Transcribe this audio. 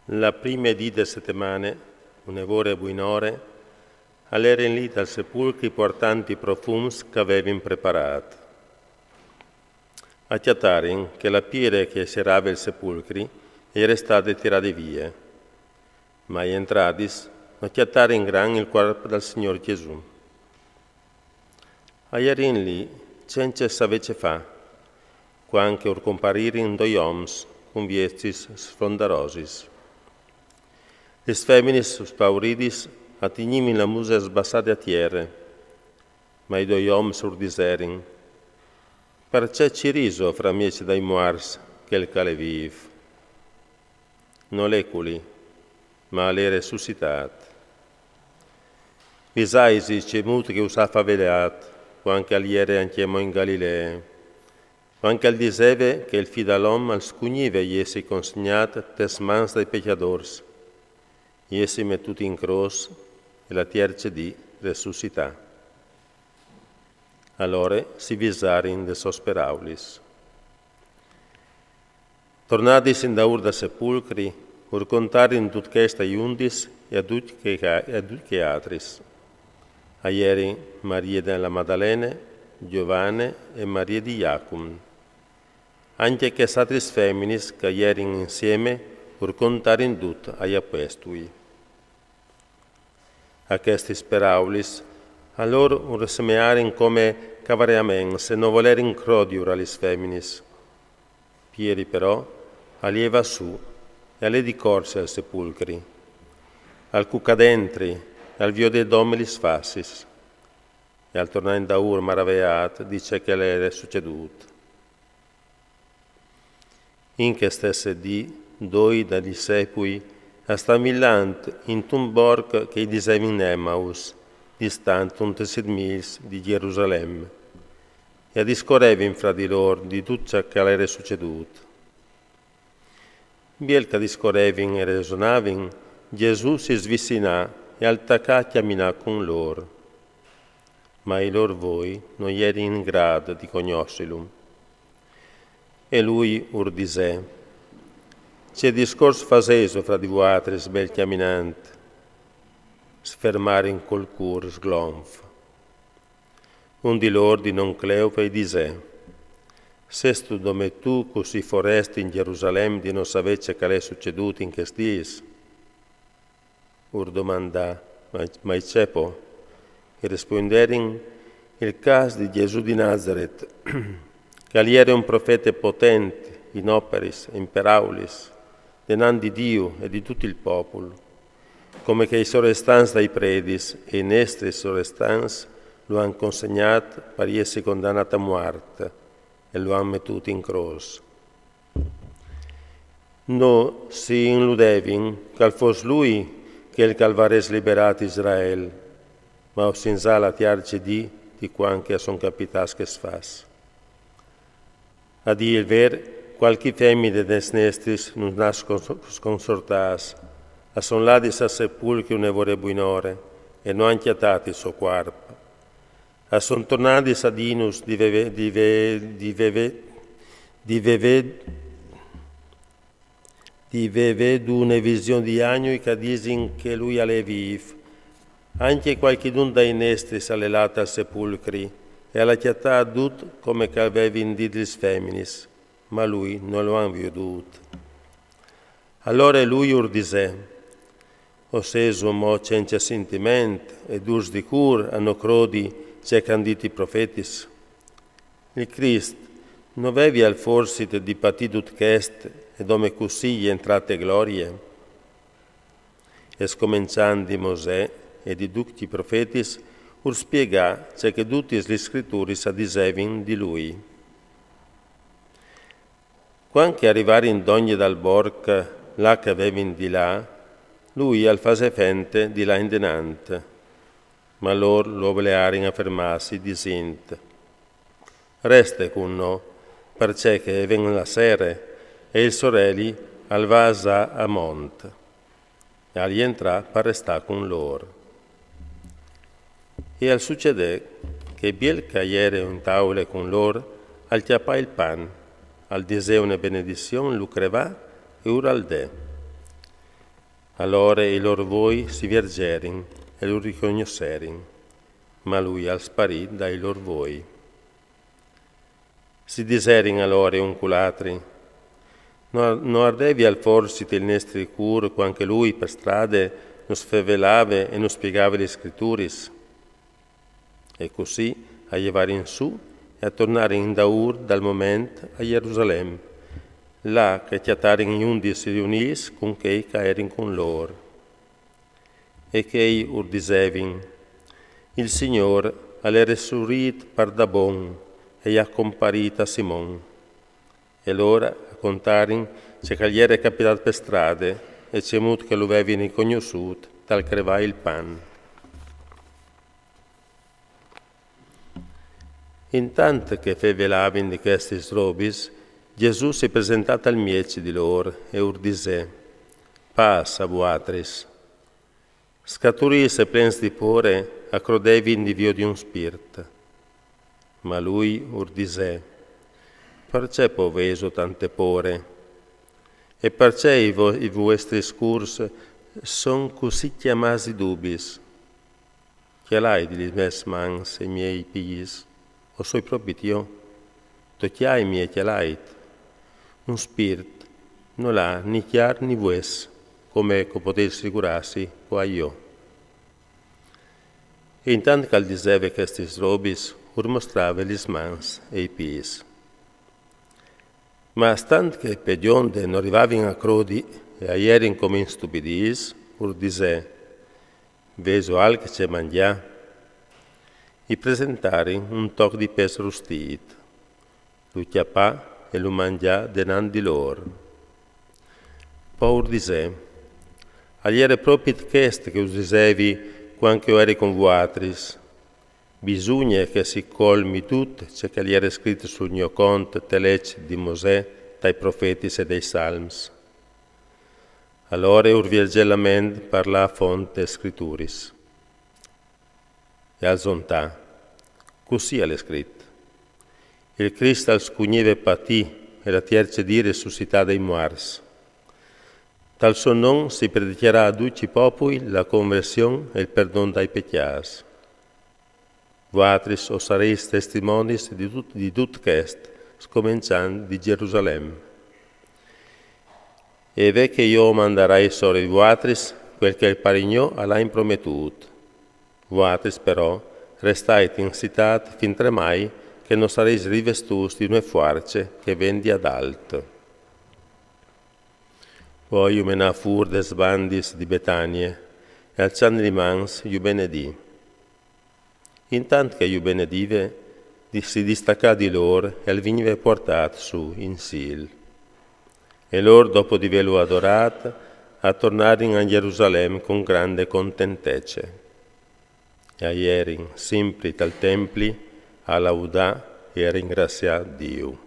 La prima dì de settimane, un'evore buinore, all'eren lì dal sepulcri portanti profums che avevin preparato. Acchiattarin che la pire che serava il sepulcri era stata tirata via, ma entradis acchiattarin gran il corpo del Signor Gesù. Aierin lì cence savece fa, quanche or comparirin doi oms con viestis sfondarosis. Les feminis spauridis attignimin la musa sbassate a tierra, ma i doi oms urdiserin, perciò ci riso fra mieci dai muars che il cale viv. Non l'eculi, ma l'è resuscitat. Visaisi cemut che usava vedeat, quanche aliere anchiamo in Galilea, quanche al diseve che il fidalom al scugnive iesi consignat tes mans dai pecadors, iesi mettuti in cross e la terza di resuscità. Allora si visarin de sosperaulis. Tornadis in daur da sepulcri, ur contarin tut questa iundis e adut che atris. Aieri Maria della Maddalena, Giovanne e Maria di Iacum. Anche che satris feminis che ierin insieme ur contarin tut ai apostui. A questi speraulis, allora un semearin come cavareamen, se non volerin crodiur alis feminis. Pieri però alieva su e alle di corse al sepulcri, al cucadentri, al viode domelis fassis, e al tornare in daur maraveat dice che le era succeduto. In che stesse dì, doi da discepui astamillant in un borg che dicevi in Emmaus, distante un tessit mils di Gerusalemme, e discorrevin fra di loro di tutto ciò che era succeduto. Biel che discorrevin e resonavin, Gesù si svicinà e altacà a camminare con loro. Ma i loro voi non eri in grado di conoscerlo. E lui urdisè, c'è discorso faseso fra di voi bel camminante, sfermarin col cur sglonf. Un di loro di non Cleope disè, sestu dome tu così foresti in Gerusalemme di non sapece che è succeduto in che stis? Ur domandà, ma cepo, e risponderin il caso di Gesù di Nazaret, che egli era un profeta potente in operis e in peraulis, denan di Dio e di tutto il popolo, come che i sorestans dai predis e i nostri sorestans lo han consegnato per essere condannato a morte e lo han mettuto in croce. No si illudevin che fosse lui che il Calvares liberato Israele, ma osinza la tiarci di quanche son capitas che sfas. A dir il ver, qualche femmine des nestris non nas sconsortas, a son ladis a sepulcri un'evore buinore, e non anchiatati il suo corpo. A son tornadis ad inus di una visione di agnui che disin che lui alle viv. Anche qualchedun dai nestris allelata al sepulcri e alla chiatà adut come che avevin didlis feminis, ma lui non lo han veduto. Allora lui urdisè, o seso mo cence sentiment ed urs di cur hanno crodi c'è canditi profetis. Il Christ non avevi al forsit di patidut chest e dome così entrate glorie? E scominciandi Mosè e di tutti i profetis ur spiegà c'è che tutti gli scritturis adisevin di lui. Quanche arrivare in d'ogni dal borg là che avevin di là, lui al fase fente di là in denante, ma lor lo volearin affermarsi disint. Reste con no, perché che ven la sera e il sorelli al vasa a mont, e agli entrà per restare con loro. E al succedè che biel caiere in tavole con loro, al chiappà il pan, al disè una benedizione, lo crevà e ora al dè. Allora i loro voi si vergerin e lo riconoscerin, ma lui al sparì dai loro voi. Si diserin allora un culatri, non ardevi al forsi del nostri cur, quando lui per strade nos fevelava e nos spiegava le scritturis. E così a llevare in su e a tornare in daur dal momento a Gerusalemme, là che chiatarin in undi si riunis con che caerin con loro. E che urdisevin, il Signore alle resurrit par da bon e ha comparit a Simon. E l'ora a contarin se che gli era capitato per strade e c'è mut che lo avevi riconosciuto tal crevai il pan. Intanto che fevelavin di questi robis, Gesù si è presentato al mieci di loro e urdise, passa vuatris. Scaturis e plens di pore accrodevin di vio di un spirito. Ma lui urdise, perché poveso tante pore? E perché i vostri scurs son così chiamati dubis? Che l'hai di mes mans e miei piglis? O soi proprio io? Tocchiai miei chialait. Un spirito non l'ha ni chiar ni vues, come potete figurarsi qua io. E intanto che diceva questi robis, mostrava gli mans e i pies. Ma stant che pedionde non arrivavano a crodi e a ierin come in stupidis, dise, veso al che c'è mangià, e presentare un toc di pes rustit, lo chiappà e lo mangià denan di loro. Poi dise, agliere proprio chest che usisevi quando io eri con vuatris, bisogna che si colmi tutto ciò che gli era scritto sul mio conto telec di Mosè, dai profeti e dai salms. Allora urvirgellamente parla a fonte scritturis. E al zontà, così è scritto. Il Cristo al scugneve patì e la terza di risuscità dai morti. Tal suo nome si predicherà a tutti i popoli la conversione e il perdono dai peccati. Voatris o sareis testimonis di tutto questo, scominciando di Gerusalemme. E ve che io manderai sopra voatris quel che il Parignò ha impromettuto. Voatris però restate in città fin tremai che non sareis rivestuti di una forze che vendi ad alto. Poi io me ne fur des bandis di Betania e alzando di mans io benedì. Intanto che io benedive, si distaccò di loro e al veniva portato su in sil. E loro, dopo di averlo adorato, a tornare a Gerusalemme con grande contentezza. E ierin, simpli tal templi, a laudà e a ringraziare Dio.